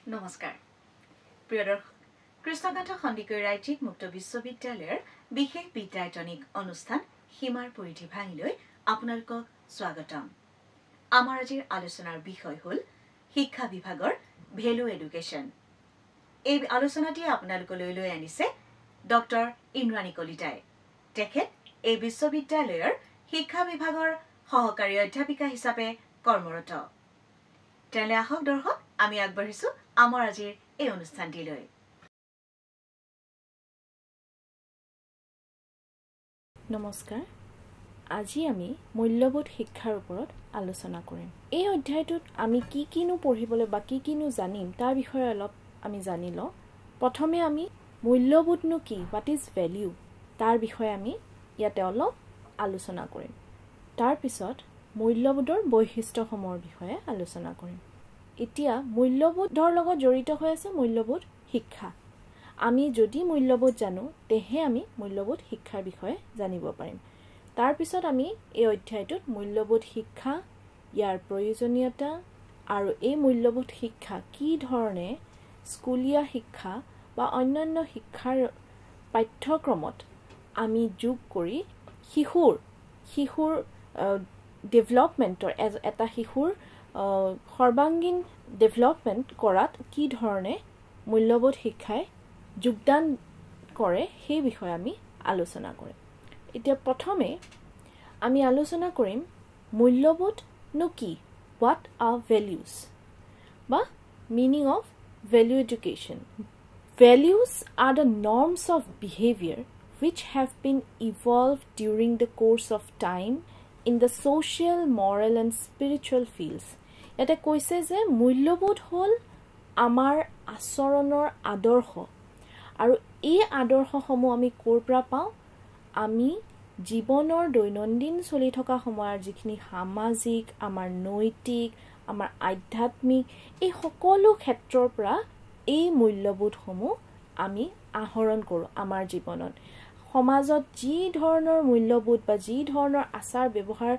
নমস্কাৰ প্ৰিয় দৰ্শক কৃষ্ণকান্ত সন্দিকৈ ৰাজ্যিক মুক্ত বিশ্ববিদ্যালয়ৰ বিশেষ বিদ্যায়তনিক অনুষ্ঠান সীমাৰ পৰিধি ভাঙিলৈ আপোনালোকক স্বাগতম আমাৰ আজিৰ আলোচনাৰ বিষয় হ'ল শিক্ষা বিভাগৰ ভেলু এডুকেশ্যন এই আলোচনাটি আপোনালোকলৈ লৈ আনিছে ডক্টৰ ইন্দ্ৰাণী কলিতাই তেখেত এই বিশ্ববিদ্যালয়ৰ শিক্ষা বিভাগৰ সহকাৰী অধ্যাপিকা হিচাপে কৰ্মৰত তেনে আহক দৰ্শক আমি আগবাঢ়িছো আমাৰ আজিৰ এই অনুষ্ঠানটিলৈ নমস্কাৰ আজি আমি মূল্যবোধ শিক্ষাৰ ওপৰত আলোচনা কৰিম এই অধ্যায়টোত আমি কিনো পঢ়িবলৈ বা কিনো জানিম তাৰ বিষয়ে অলপ আমি জানি লওঁ প্ৰথমে আমি মূল্যবোধনো কি হোৱাট ইজ ভ্যালু তাৰ বিষয়ে আমি ইয়াতে অলপ আলোচনা কৰিম তাৰ পিছত মূল্যবোধৰ বৈশিষ্ট্যসমূহৰ বিষয়ে আলোচনা কৰিম এতিয়া মূল্যবোধৰ লগত জড়িত হৈ আছে মূল্যবোধ শিক্ষা আমি যদি মূল্যবোধ জানো তেহে আমি মূল্যবোধ শিক্ষাৰ বিষয়ে জানিব পাৰিম তাৰ পিছত আমি এই অধ্যায়টোত মূল্যবোধ শিক্ষা ইয়াৰ প্ৰয়োজনীয়তা আৰু এই মূল্যবোধ শিক্ষা কি ধৰণে স্কুলীয়া শিক্ষা বা অন্যান্য শিক্ষাৰ পাঠ্যক্ৰমত আমি যোগ কৰি শিশুৰ ডেভেলপমেন্টৰ এটা শিশুৰ সৰ্বাঙ্গীন ডেভেলপমেন্ট কৰাত কি ধৰণে মূল্যবোধ শিক্ষাই যোগদান কৰে সেই বিষয়ে আমি আলোচনা কৰিম এতিয়া প্ৰথমে আমি আলোচনা কৰিম মূল্যবোধ নো কি হোৱাট আৰ ভ্যালুজ বা meaning of value education values are the norms of behaviour which have been evolved during the course of time in the social, moral and spiritual fields. Yate koise je mulyobodh hol amar achoronor adorho aru ei adorho homo ami korpra pao ami জীবনৰ দৈনন্দিন চলি থকা সময়ৰ যিখিনি সামাজিক আমাৰ নৈতিক আমাৰ আধ্যাত্মিক এই সকলো ক্ষেত্ৰৰ পৰা এই মূল্যবোধসমূহ আমি আহৰণ কৰোঁ আমাৰ জীৱনত সমাজত যি ধৰণৰ মূল্যবোধ বা যি ধৰণৰ আচাৰ ব্যৱহাৰ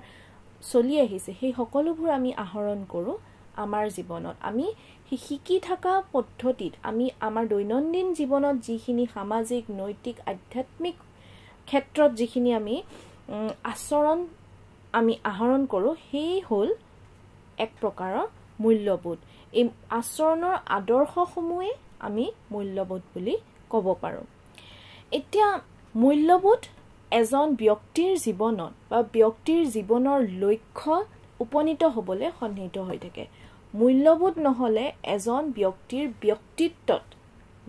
চলি আহিছে সেই সকলোবোৰ আমি আহৰণ কৰোঁ আমাৰ জীৱনত আমি শিকি থকা পদ্ধতিত আমি আমাৰ দৈনন্দিন জীৱনত যিখিনি সামাজিক নৈতিক আধ্যাত্মিক ক্ষেত্ৰত যিখিনি আমি আচৰণ আমি আহৰণ কৰোঁ সেই হ'ল এক প্ৰকাৰৰ মূল্যবোধ এই আচৰণৰ আদৰ্শসমূহে আমি মূল্যবোধ বুলি ক'ব পাৰোঁ এতিয়া মূল্যবোধ এজন ব্যক্তিৰ জীৱনত বা ব্যক্তিৰ জীৱনৰ লক্ষ্য উপনীত হ'বলৈ সন্নিহিত হৈ থাকে মূল্যবোধ নহলে এজন ব্যক্তিৰ ব্যক্তিত্বত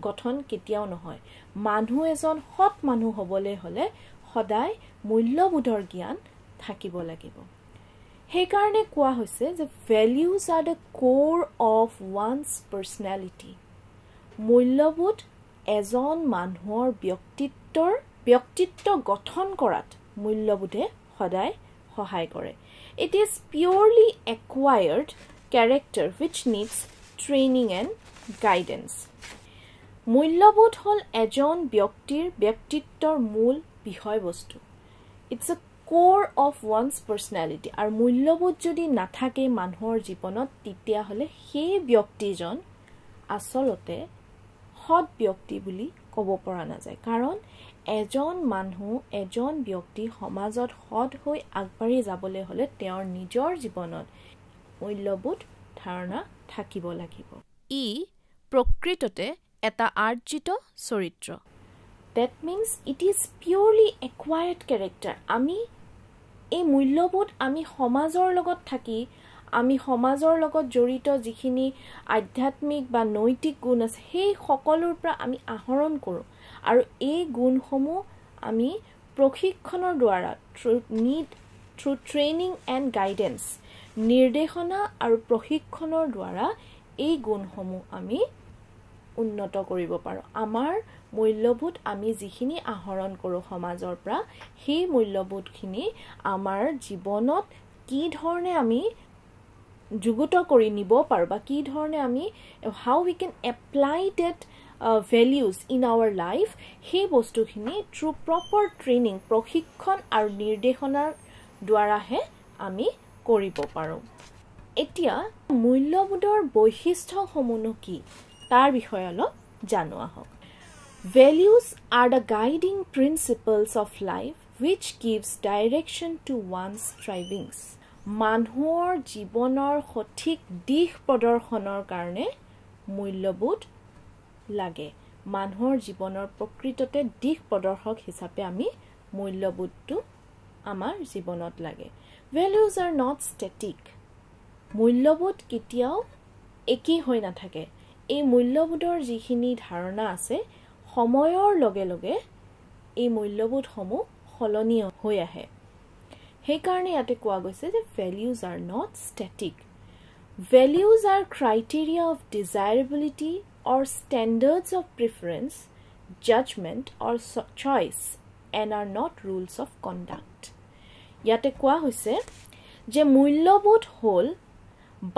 গঠন কেতিয়াও নহয় মানুহ এজন সৎ মানুহ হ'বলৈ হলে সদায় মূল্যবোধৰ জ্ঞান থাকিব লাগিব সেইকাৰণে কোৱা হৈছে যে ভ্যালুজ আৰ দ্য কোৰ অফ ওৱানছ পাৰ্চনেলিটি মূল্যবোধ এজন মানুহৰ ব্যক্তিত্ব গঠন কৰাত মূল্যবোধে সদায় সহায় কৰে it is purely acquired character which needs training and guidance মূল্যবোধ হল এজন ব্যক্তিৰ ব্যক্তিত্বৰ মূল বিষয়বস্তু it's a core of one's personality আৰু মূল্যবোধ যদি নাথাকে মানুহৰ জীৱনত তেতিয়া হলে সেই ব্যক্তিজন আসলতে সৎ ব্যক্তি বুলি ক'ব পৰা নাযায় কাৰণ এজন মানুহ এজন ব্যক্তি সমাজত সৎ হৈ আগবাঢ়ি যাবলৈ হলে তেওঁৰ নিজৰ জীৱনত মূল্যবোধ ধাৰণা থাকিব লাগিব ই প্ৰকৃততে এটা আৰ্জিত চৰিত্ৰ that means it is purely acquired character আমি এই মূল্যবোধ আমি সমাজৰ লগত থাকি আমি সমাজৰ লগত জড়িত যিখিনি আধ্যাত্মিক বা নৈতিক গুণ আছে সেই সকলোৰ পৰা আমি আহৰণ কৰোঁ আৰু এই গুণসমূহ আমি প্ৰশিক্ষণৰ দ্বাৰা থ্ৰু ট্ৰেইনিং এণ্ড গাইডেন্স নিৰ্দেশনা আৰু প্ৰশিক্ষণৰ দ্বাৰা এই গুণসমূহ আমি উন্নত কৰিব পাৰোঁ আমাৰ মূল্যবোধ আমি যিখিনি আহৰণ কৰোঁ সমাজৰ পৰা সেই মূল্যবোধখিনি আমাৰ জীৱনত কি ধৰণে আমি যুগুত কৰি নিব পাৰোঁ বা কি ধৰণে আমি how we can apply that values in our life সেই বস্তুখিনি through proper training প্ৰশিক্ষণ আৰু নিৰ্দেশনাৰ দ্বাৰাহে আমি কৰিব পাৰোঁ এতিয়া মূল্যবোধৰ বৈশিষ্ট্যসমূহ কি তাৰ বিষয়ে অলপ জানো আহক Values are the guiding principles of life which gives direction to one's strivings. মানুহৰ জীৱনৰ সঠিক দিশ প্ৰদৰ্শনৰ কাৰণে মূল্যবোধ লাগে মানুহৰ জীৱনৰ প্ৰকৃততে দিশ প্ৰদৰ্শক হিচাপে আমি মূল্যবোধটো আমাৰ জীৱনত লাগে Values are not static. মূল্যবোধ কেতিয়াও একেই হৈ নাথাকে এই মূল্যবোধৰ যিখিনি ধাৰণা আছে সময়ৰ লগে লগে এই মূল্যবোধসমূহ সলনি হৈ আহে সেই কাৰণে ইয়াতে কোৱা গৈছে যে values are not static values are criteria of desirability or standards of preference judgment or choice and are not rules of conduct ইয়াতে কোৱা হৈছে যে মূল্যবোধ হ'ল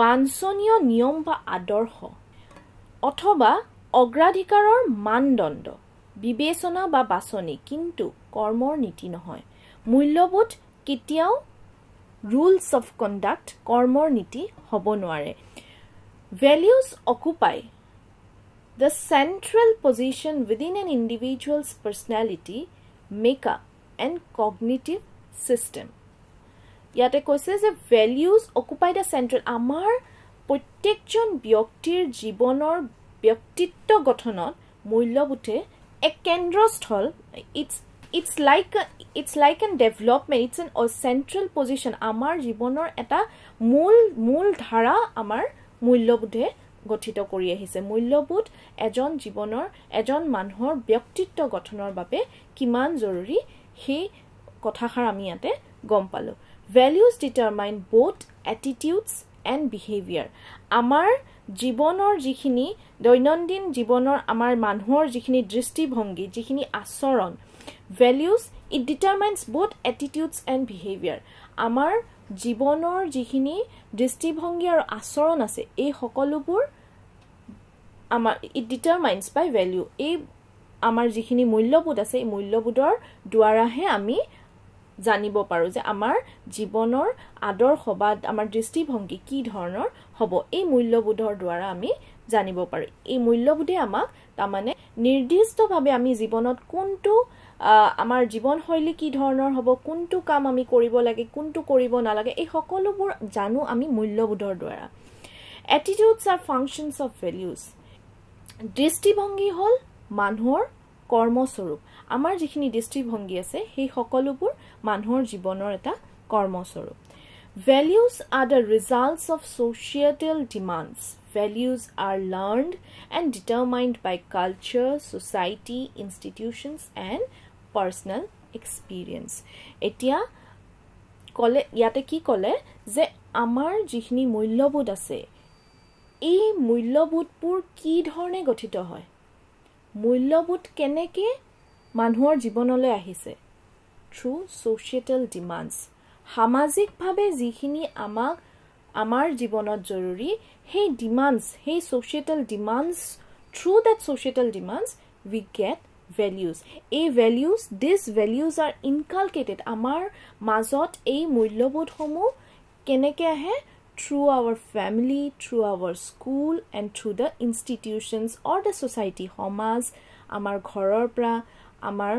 বাঞ্ছনীয় নিয়ম বা আদৰ্শ অথবা অগ্ৰাধিকাৰৰ মানদণ্ড বিবেচনা বা বাছনি কিন্তু কৰ্মৰ নীতি নহয় মূল্যবোধ কেতিয়াও rules of conduct কৰ্মৰ নীতি হ'ব নোৱাৰে values occupy the central position within an individual's personality makeup and cognitive system ইয়াতে কৈছে যে values occupy the central আমাৰ প্ৰত্যেকজন ব্যক্তিৰ জীৱনৰ ব্যক্তিত্ব গঠনত মূল্যবোধে এক কেন্দ্ৰস্থল it's like an development it's an central position আমাৰ জীৱনৰ এটা মূল ধাৰা আমাৰ মূল্যবোধে গঠিত কৰি আহিছে মূল্যবোধ এজন মানুহৰ ব্যক্তিত্ব গঠনৰ বাবে কিমান জৰুৰী সেই কথাখাৰ আমি ইয়াতে গম পালো values determine both attitudes and behavior আমাৰ জীৱনৰ যিখিনি দৈনন্দিন জীৱনৰ আমাৰ মানুহৰ যিখিনি দৃষ্টিভংগী যিখিনি আচৰণ values it determines both attitudes and behavior আমাৰ জীৱনৰ যিখিনি দৃষ্টিভংগী আৰু আচৰণ আছে এই সকলোবোৰ আমাৰ it determines by value এই আমাৰ যিখিনি মূল্যবোধ আছে এই মূল্যবোধৰ দ্বাৰাহে আমি জানিব পাৰো যে আমাৰ জীৱনৰ আদৰ্শ বা আমাৰ দৃষ্টিভংগী কি ধৰণৰ হ'ব এই মূল্যবোধৰ দ্বাৰা আমি জানিব পাৰো এই মূল্যবোধে আমাক তাৰমানে নিৰ্দিষ্টভাৱে আমি জীৱনত কোনটো আমাৰ জীৱনশৈলী কি ধৰণৰ হ'ব কোনটো কাম আমি কৰিব লাগে কোনটো কৰিব নালাগে এই সকলোবোৰ জানো আমি মূল্যবোধৰ দ্বাৰা attitudes are functions of values দৃষ্টিভংগী হ'ল মানুহৰ কৰ্মস্বৰূপ আমাৰ যিখিনি দৃষ্টিভংগী আছে সেই সকলোবোৰ মানুহৰ জীৱনৰ এটা কৰ্মস্বৰূপ values are the results of societal demands values are learned and determined by culture society institutions and personal experience এতিয়া কলে ইয়াতে কি কলে যে আমাৰ যিখিনি মূল্যবোধ আছে এই মূল্যবোধবোৰ কি ধৰণে গঠিত হয় মূল্যবোধ কেনেকে মানুহৰ জীৱনলৈ আহিছে through societal demands সামাজিকভাৱে যিখিনি আমাক আমাৰ জীৱনত জৰুৰী সেই demands সেই societal demands through that societal demands we get values এই values these values are inculcated আমাৰ মাজত এই মূল্যবোধসমূহ কেনেকে আহে through our family through our school and through the institutions or the society সমাজ আমাৰ ঘৰৰ পৰা আমাৰ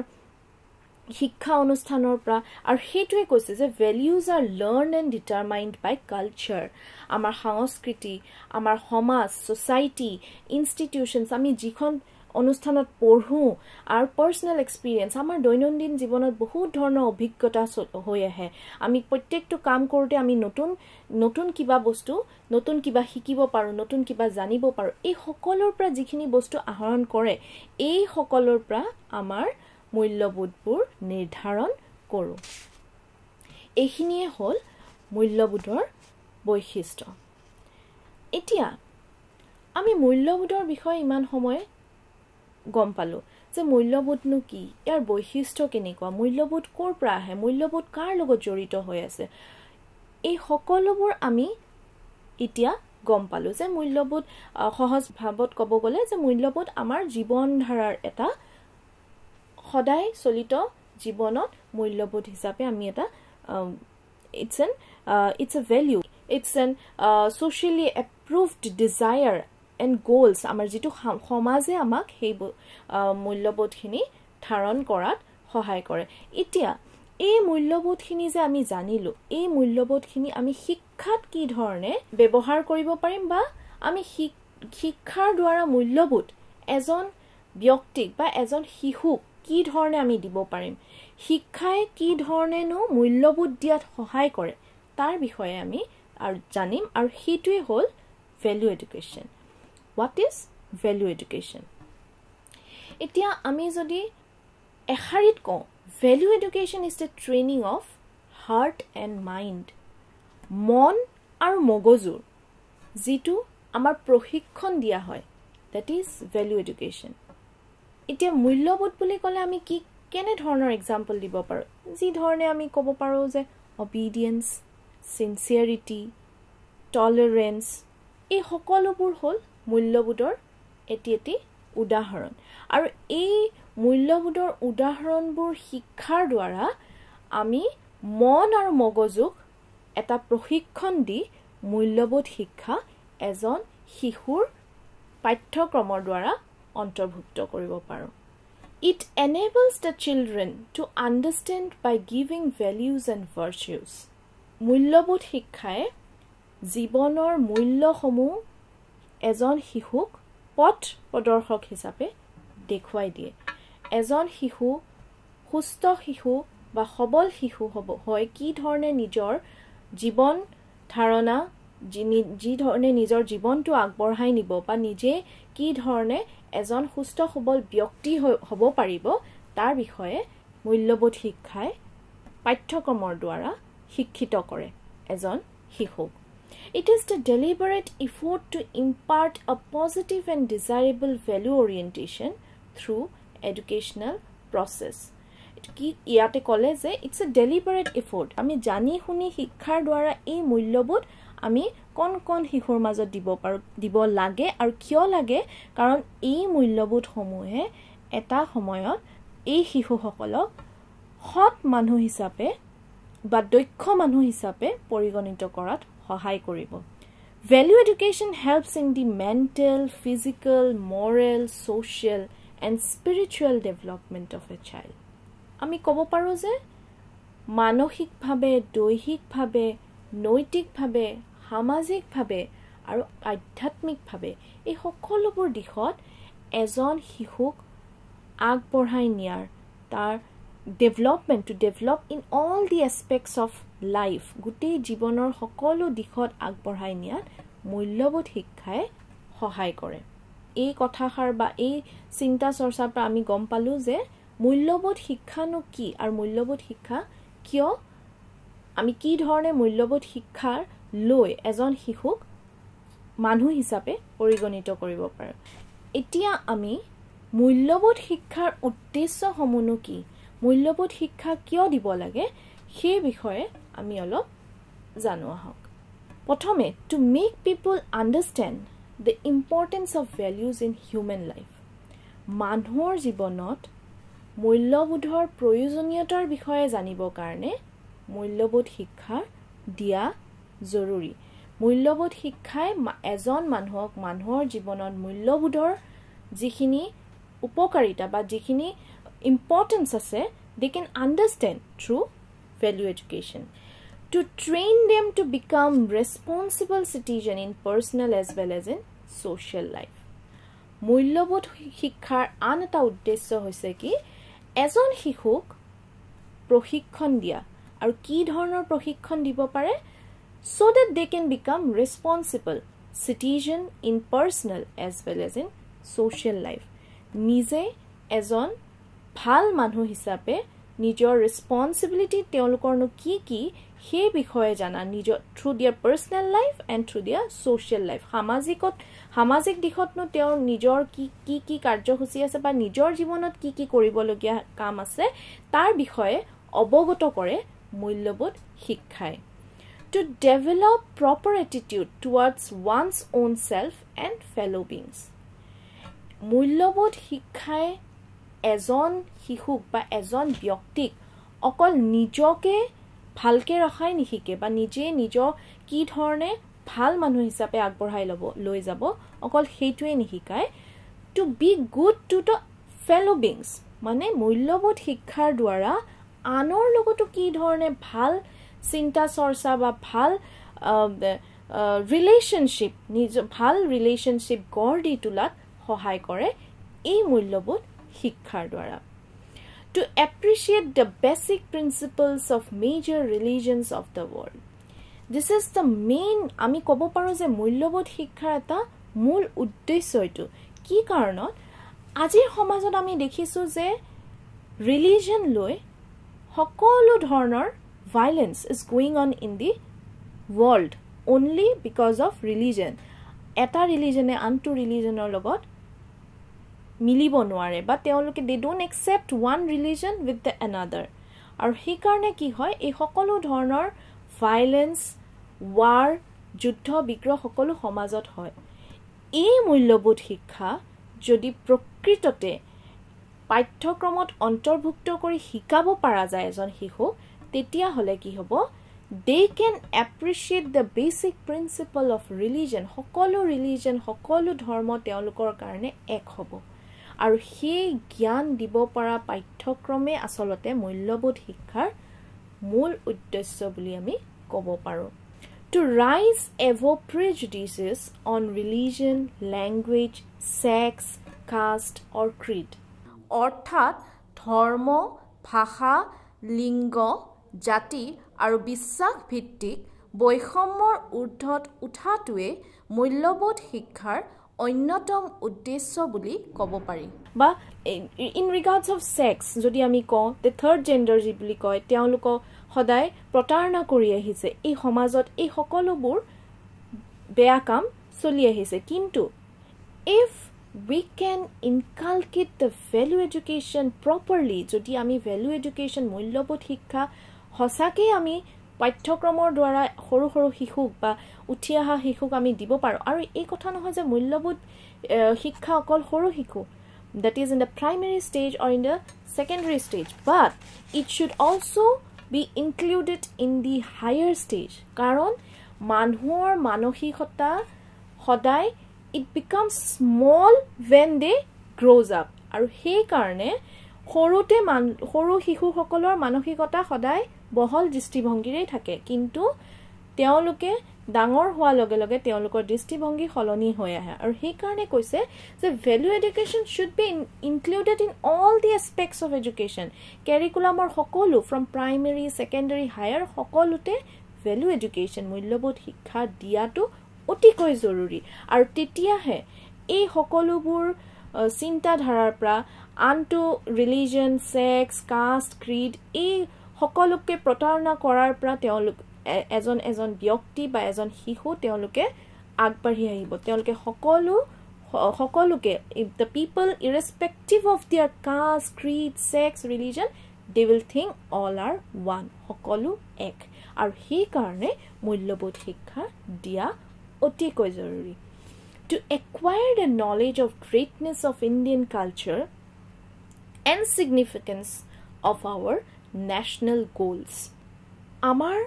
শিক্ষা অনুষ্ঠানৰ পৰা আৰু হেতুৱে কৈছে যে values are learned and determined by culture আমাৰ সংস্কৃতি আমাৰ সমাজ society institutions আমি যিখন অনুষ্ঠানত পঢ়ো আৰু পাৰ্সোনাল এক্সপেৰিয়েন্স আমাৰ দৈনন্দিন জীৱনত বহুত ধৰণৰ অভিজ্ঞতা হৈ আহে আমি প্ৰত্যেকটো কাম কৰোতে আমি নতুন কিবা বস্তু নতুন কিবা শিকিব পাৰো নতুন কিবা জানিব পাৰো এই সকলোৰ পৰা যিখিনি বস্তু আহৰণ কৰে এই সকলোৰ পৰা আমাৰ মূল্যবোধবোৰ নিৰ্ধাৰণ কৰো এইখিনিয়ে হ'ল মূল্যবোধৰ বৈশিষ্ট্য এতিয়া আমি মূল্যবোধৰ বিষয়ে ইমান সময় গম পালো যে মূল্যবোধনো কি ইয়াৰ বৈশিষ্ট্য কেনেকুৱা মূল্যবোধ কৰ পৰা আহে মূল্যবোধ কাৰ লগত জড়িত হৈ আছে এই সকলোবোৰ আমি এতিয়া গম পালো যে মূল্যবোধ সহজ ভাৱত ক'ব গ'লে যে মূল্যবোধ আমাৰ জীৱন ধাৰাৰ এটা সদায় চলিত জীৱনত মূল্যবোধ হিচাপে আমি এটা it's a value it's an socially approved desire and goals আমাৰ যিটো সমাজে আমাক সেই মূল্যবোধখিনি ধাৰণ কৰাত সহায় কৰে এতিয়া এই মূল্যবোধখিনি যে আমি জানিলোঁ এই মূল্যবোধখিনি আমি শিক্ষাত কি ধৰণে ব্যৱহাৰ কৰিব পাৰিম বা আমি শিক্ষাৰ দ্বাৰা মূল্যবোধ এজন ব্যক্তিক বা এজন শিশুক কি ধৰণে আমি দিব পাৰিম শিক্ষাই কি ধৰণেনো মূল্যবোধ দিয়াত সহায় কৰে তাৰ বিষয়ে আমি আৰু জানিম আৰু সেইটোৱে হ'ল value education what is value education এতিয়া আমি যদি এশাৰীত কওঁ value education is the training of heart and mind মন আৰু মগজুৰ যিটো আমাৰ প্ৰশিক্ষণ দিয়া হয় that is value education এতিয়া মূল্যবোধ বুলি ক'লে আমি কি কেনে ধৰণৰ এক্সাম্পল দিব পাৰোঁ যি ধৰণে আমি ক'ব পাৰোঁ যে obedience sincerity tolerance এই সকলোবোৰ হ'ল মূল্যবোধৰ এটি উদাহৰণ আৰু এই মূল্যবোধৰ উদাহৰণবোৰ শিক্ষাৰ দ্বাৰা আমি মন আৰু মগজুক এটা প্ৰশিক্ষণ দি মূল্যবোধ শিক্ষা এজন শিশুৰ পাঠ্যক্ৰমৰ দ্বাৰা অন্তৰ্ভুক্ত কৰিব পাৰোঁ It enables the children to understand by giving values and virtues. মূল্যবোধ শিক্ষাই জীৱনৰ মূল্যসমূহ এজন শিশুক পথ প্ৰদৰ্শক হিচাপে দেখুৱাই দিয়ে এজন শিশু সুস্থ শিশু বা সবল শিশু হয় কি ধৰণে নিজৰ জীৱন ধাৰণা যি ধৰণে নিজৰ জীৱনটো আগবঢ়াই নিব বা নিজে কি ধৰণে এজন সুস্থ সবল ব্যক্তি হ'ব পাৰিব তাৰ বিষয়ে মূল্যবোধ শিক্ষাই পাঠ্যক্ৰমৰ দ্বাৰা শিক্ষিত কৰে এজন শিশুক It is the deliberate effort to impart a positive and desirable value orientation through educational process. কি ইয়াতে ক'লে যে it's a deliberate effort. আমি জানি শুনি শিক্ষাৰ দ্বাৰা এই মূল্যবোধ আমি কোন শিশুৰ মাজত দিব লাগে আৰু কিয় লাগে কাৰণ এই মূল্যবোধসমূহে এটা সময়ত এই শিশুসকলক সৎ মানুহ হিচাপে বা দক্ষ মানুহ হিচাপে পৰিগণিত কৰাত সহায় কৰিব Value education helps in the mental, physical, moral, social and spiritual development of a child. আমি ক'ব পাৰোঁ যে মানসিকভাৱে দৈহিকভাৱে নৈতিকভাৱে সামাজিকভাৱে আৰু আধ্যাত্মিকভাৱে এই সকলোবোৰ দিশত এজন শিশুক আগবঢ়াই নিয়াৰ তাৰ development to develop in all the aspects of life গোটেই জীৱনৰ সকলো দিশত আগবঢ়াই নিয়াত মূল্যবোধ শিক্ষাই সহায় কৰে এই কথাষাৰ বা এই চিন্তা চৰ্চাৰ পৰা আমি গম পালোঁ যে মূল্যবোধ শিক্ষানো কি আৰু মূল্যবোধ শিক্ষা কিয় আমি কি ধৰণে মূল্যবোধ শিক্ষাৰ লৈ এজন শিশুক মানুহ হিচাপে পৰিগণিত কৰিব পাৰোঁ এতিয়া আমি মূল্যবোধ শিক্ষাৰ উদ্দেশ্যসমূহনো কি মূল্যবোধ শিক্ষা কিয় দিব লাগে সেই বিষয়ে আমি অলপ জানো আহক প্ৰথমে to make people understand the importance of values in human life মানুহৰ জীৱনত মূল্যবোধৰ প্ৰয়োজনীয়তাৰ বিষয়ে জানিবৰ কাৰণে মূল্যবোধ শিক্ষা দিয়া জৰুৰী মূল্যবোধ শিক্ষাই এজন মানুহৰ জীৱনত মূল্যবোধৰ যিখিনি উপকাৰিতা বা যিখিনি importance আছে they can understand through value education to train them to become responsible citizen in personal as well as in social life মূল্যবোধ শিক্ষাৰ আন এটা উদ্দেশ্য হৈছে কি এজন শিশুক প্ৰশিক্ষণ দিয়া আৰু কি ধৰণৰ প্ৰশিক্ষণ দিব পাৰে so that they can become responsible citizen in personal as well as in social life নিজে এজন ভাল মানুহ হিচাপে নিজৰ ৰেসপন্সিবিলিটি তেওঁলোকৰনো কি সেই বিষয়ে জানা নিজৰ থ্ৰু দিয়াৰ পাৰ্সোনাল লাইফ এণ্ড থ্ৰু দিয়াৰ সোশ্যাল লাইফ সামাজিক দিশতনো তেওঁৰ নিজৰ কি কাৰ্যসূচী আছে বা নিজৰ জীৱনত কি কৰিবলগীয়া কাম আছে তাৰ বিষয়ে অৱগত কৰে মূল্যবোধ শিক্ষাই to develop proper attitude towards one's own self and fellow beings মূল্যবোধ শিক্ষাই এজন শিশুক বা এজন ব্যক্তিক অকল নিজকে ভালকে ৰখাই নিশিকে বা নিজে কি ধৰণে ভাল মানুহ হিচাপে আগবঢ়াই লৈ যাব অকল সেইটোৱে নিশিকায় to be good to the fellow beings মানে মূল্যবোধ শিক্ষাৰ দ্বাৰা আনৰ লগতো কি ধৰণে ভাল চিন্তা চৰ্চা বা ভাল ৰিলেশ্যনশ্বিপ ভাল ৰিলেশ্যনশ্বিপ গঢ় দি তোলাত সহায় কৰে এই মূল্যবোধ শিক্ষাৰ দ্বাৰা to appreciate the basic principles of major religions of the world. This is the main আমি ক'ব পাৰোঁ যে মূল্যবোধ শিক্ষাৰ এটা মূল উদ্দেশ্য এইটো কি কাৰণত আজিৰ সমাজত আমি দেখিছোঁ যে ৰিলিজন লৈ সকলো ধৰণৰ violence is going on in the world only because of religion. এটা ৰিলিজনে আনটো ৰিলিজনৰ লগত মিলিব নোৱাৰে বা তেওঁলোকে they don't accept one religion with the another আৰু সেই কাৰণে কি হয় এই সকলো ধৰণৰ ভাইলেন্স war যুদ্ধ বিগ্ৰহ সকলো সমাজত হয় এই মূল্যবোধ শিক্ষা যদি প্ৰকৃততে পাঠ্যক্ৰমত অন্তৰ্ভুক্ত কৰি শিকাব পৰা যায় এজন শিশু তেতিয়া হলে কি হ'ব they can appreciate the basic principle of religion সকলো ধৰ্ম তেওঁলোকৰ কাৰণে এক হ'ব আৰু সেই জ্ঞান দিব পৰা পাঠ্যক্ৰমে আসলতে মূল্যবোধ শিক্ষাৰ মূল উদ্দেশ্য বুলি আমি ক'ব পাৰো to rise above prejudices on religion language sex caste or creed অৰ্থাৎ ধৰ্ম ভাষা লিংগ জাতি আৰু বিশ্বাস ভিত্তিক বৈষম্যৰ ঊৰ্ধ্বত উঠাটোৱে মূল্যবোধ শিক্ষাৰ অন্যতম উদ্দেশ্য বুলি ক'ব পাৰি বা in regards of sex যদি আমি কওঁ the third gender যি বুলি কয় তেওঁলোকক সদায় প্ৰতাৰণা কৰি আহিছে এই সমাজত এই সকলোবোৰ বেয়া কাম চলি আহিছে কিন্তু if we can inculcate the value education properly যদি আমি value education মূল্যবোধ শিক্ষা হসাকে আমি পাঠ্যক্ৰমৰ দ্বাৰা সৰু সৰু শিশুক বা উঠি অহা শিশুক আমি দিব পাৰো আৰু এই কথা নহয় যে মূল্যবোধ শিক্ষা অকল সৰু শিশু that is in the primary stage or in the secondary stage but it should also be included in the higher stage কাৰণ মানুহৰ মানসিকতা সদায় it becomes small when they grows up আৰু সেই কাৰণে সৰু শিশুসকলৰ মানসিকতা সদায় বহল দৃষ্টিভংগীৰে থাকে কিন্তু তেওঁলোকে ডাঙৰ হোৱা লগে লগে তেওঁলোকৰ দৃষ্টিভংগী সলনি হৈ আহে আৰু সেই কাৰণে কৈছে যে value education should be included in all the aspects of education কাৰিকুলামৰ সকলো ফ্ৰম প্ৰাইমেৰী সেকেন্ডাৰী হায়াৰ সকলোতে ভ্যালু এডুকেশ্যন মূল্যবোধ শিক্ষা দিয়াটো অতিকৈ জৰুৰী আৰু তেতিয়াহে এই সকলোবোৰ চিন্তাধাৰাৰ পৰা আনটো ৰিলিজন সেক্স কাষ্ট ক্ৰিড এই সকলোকে প্ৰতাৰণা কৰাৰ পৰা তেওঁলোক এজন ব্যক্তি বা এজন শিশু তেওঁলোকে আগবাঢ়ি আহিব তেওঁলোকে সকলোকে the people irrespective of their caste creed sex religion they will think all are one সকলো এক আৰু সেই কাৰণে মূল্যবোধ শিক্ষা দিয়া অতিকৈ জৰুৰী to acquire the knowledge of greatness of Indian culture and significance of our national goals আমাৰ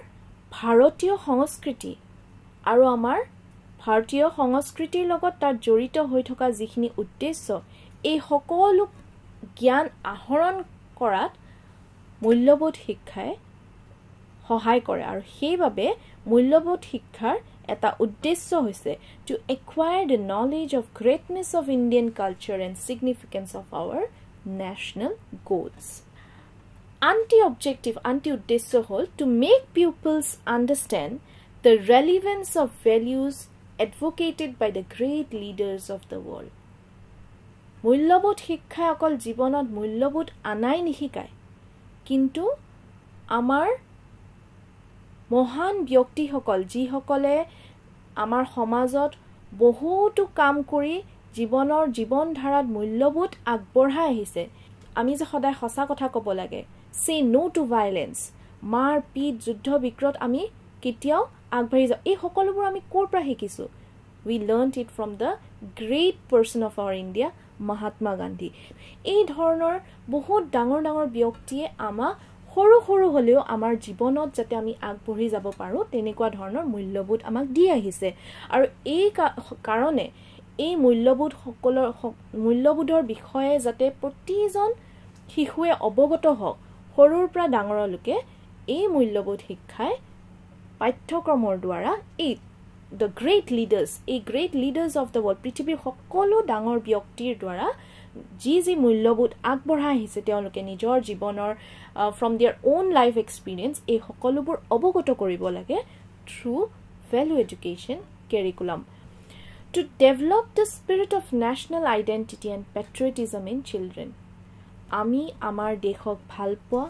ভাৰতীয় সংস্কৃতি আৰু আমাৰ ভাৰতীয় সংস্কৃতিৰ লগত তাৰ জড়িত হৈ থকা যিখিনি উদ্দেশ্য এই সকলো জ্ঞান আহৰণ কৰাত মূল্যবোধ শিক্ষাই সহায় কৰে আৰু সেইবাবে মূল্যবোধ শিক্ষাৰ এটা উদ্দেশ্য হৈছে to acquire the knowledge of greatness of Indian culture and significance of our national goals anti-uddesho hol to make pupils understand the relevance of values advocated by the great leaders of the world. মূল্যবোধ শিক্ষা অকল জীৱনত মূল্যবোধ আনাই নিশিকায় কিন্তু আমাৰ মহান ব্যক্তিসকল যিসকলে আমাৰ সমাজত বহুতো কাম কৰি জীৱন ধাৰাত মূল্যবোধ আগবঢ়াই আহিছে আমি যে সদায় সঁচা কথা ক'ব লাগে say no to violence মাৰ পিট যুদ্ধ বিগ্ৰহ আমি কেতিয়াও আগবাঢ়ি যাওঁ এই সকলোবোৰ আমি ক'ৰ পৰা শিকিছো we learned it from the great person of our India Mahatma Gandhi এই ধৰণৰ বহুত ডাঙৰ ব্যক্তিয়ে আমাক সৰু সৰু হ'লেও আমাৰ জীৱনত যাতে আমি আগবঢ়ি যাব পাৰোঁ তেনেকুৱা ধৰণৰ মূল্যবোধ আমাক দি আহিছে আৰু এই কাৰণে এই মূল্যবোধৰ বিষয়ে যাতে প্ৰতিজন শিশুৱে অৱগত হওক সৰুৰ পৰা ডাঙৰলৈকে এই মূল্যবোধ শিক্ষাই পাঠ্যক্ৰমৰ দ্বাৰা এই the great leaders of the world পৃথিৱীৰ সকলো ডাঙৰ ব্যক্তিৰ দ্বাৰা যি মূল্যবোধ আগবঢ়াই আহিছে তেওঁলোকে নিজৰ জীৱনৰ from their own life experience এই সকলোবোৰ অৱগত কৰিব লাগে through value education curriculum to develop the spirit of national identity and patriotism in children আমি আমাৰ দেশক ভাল পোৱা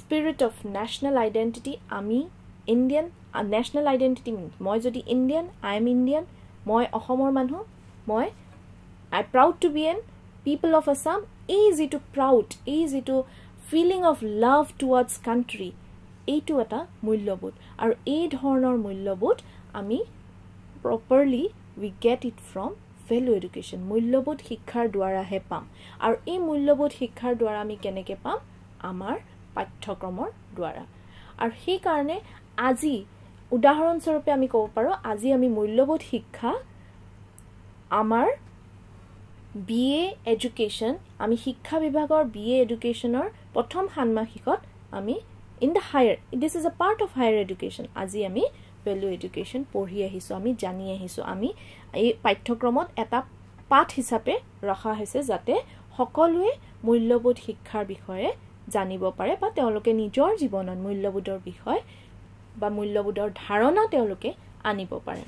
spirit of national identity আমি Indian national identity means মই যদি Indian I am Indian মই অসমৰ মানুহ মই I proud to be an people of Assam easy to proud easy to feeling of love towards country এইটো এটা মূল্যবোধ আৰু এই ধৰণৰ মূল্যবোধ আমি properly we get it from value education মূল্যবোধ শিক্ষাৰ দ্বাৰাহে পাম আৰু এই মূল্যবোধ শিক্ষাৰ দ্বাৰা আমি কেনেকৈ পাম আমাৰ পাঠ্যক্ৰমৰ দ্বাৰা আৰু সেই কাৰণে আজি উদাহৰণস্বৰূপে আমি ক'ব পাৰোঁ আজি আমি মূল্যবোধ শিক্ষা আমাৰ BA education আমি শিক্ষা বিভাগৰ BA educationৰ প্ৰথম ষান্মাসিকত আমি in the higher this is a part of higher education আজি আমি value education পঢ়ি আহিছো আমি জানি আহিছো আমি এই পাঠ্যক্ৰমত এটা পাঠ হিচাপে ৰখা হৈছে যাতে সকলোৱে মূল্যবোধ শিক্ষাৰ বিষয়ে জানিব পাৰে বা তেওঁলোকে নিজৰ জীৱনত মূল্যবোধৰ বিষয় বা মূল্যবোধৰ ধাৰণা তেওঁলোকে আনিব পাৰে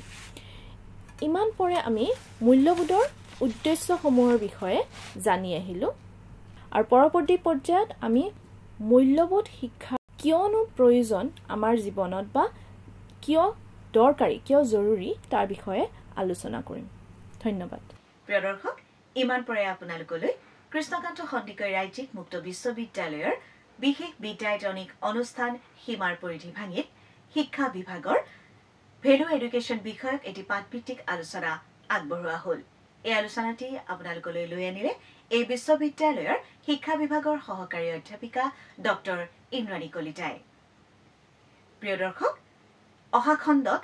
ইমান পৰে আমি মূল্যবোধৰ উদ্দেশ্যসমূহৰ বিষয়ে জানি আহিলো আৰু পৰৱৰ্তী পৰ্যায়ত আমি মূল্যবোধ শিক্ষা কিয়নো প্ৰয়োজন আমাৰ জীৱনত বা কিয় দৰকাৰী কিয় জৰুৰী তাৰ বিষয়ে আলোচনা কৰিম ধন্যবাদ প্ৰিয় দৰ্শক ইমান পৰে আপোনালোকলৈ কৃষ্ণকান্ত সন্দিকৈ ৰাজ্যিক মুক্ত বিশ্ববিদ্যালয়ৰ বিশেষ বিদ্যায়তনিক অনুষ্ঠান সীমাৰ পৰিধি ভাঙিত শিক্ষা বিভাগৰ ভেলু এডুকেশ্যন বিষয়ক এটি পাঠভিত্তিক আলোচনা আগবঢ়োৱা হ'ল এই আলোচনাটি আপোনালোকলৈ লৈ আনিলে এই বিশ্ববিদ্যালয়ৰ শিক্ষা বিভাগৰ সহকাৰী অধ্যাপিকা ডক্টৰ ইন্দ্ৰাণী কলিতাই প্ৰিয় দৰ্শক অহা খণ্ডত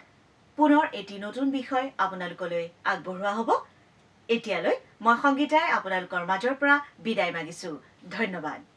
পুনৰ এটি নতুন বিষয় আপোনালোকলৈ আগবঢ়োৱা হ'ব এতিয়ালৈ মই সংগীতাই আপোনালোকৰ মাজৰ পৰা বিদায় মাগিছো ধন্যবাদ